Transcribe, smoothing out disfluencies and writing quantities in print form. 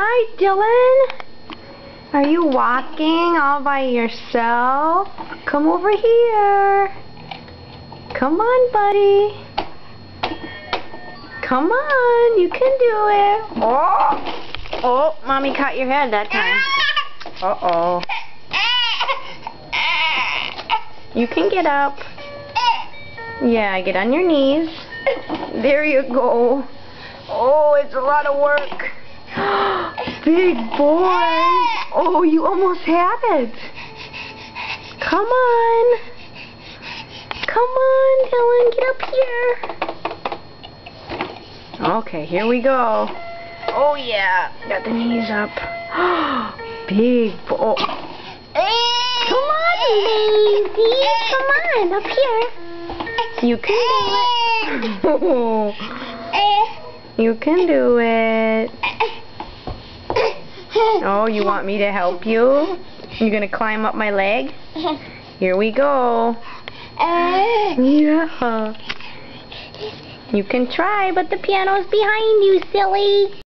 Hi, Dylan. Are you walking all by yourself? Come over here. Come on, buddy. Come on, you can do it. Oh, Mommy caught your head that time. Uh-oh. You can get up. Yeah, get on your knees. There you go. Oh, it's a lot of work. Big boy. Oh, you almost had it. Come on. Come on, Dylan, get up here. Okay, here we go. Oh, yeah. Got the knees up. Big boy. Come on, baby. Come on, up here. You can do it. You can do it. Oh, you want me to help you? You gonna climb up my leg? Here we go. Yeah. You can try, but the piano's behind you, silly.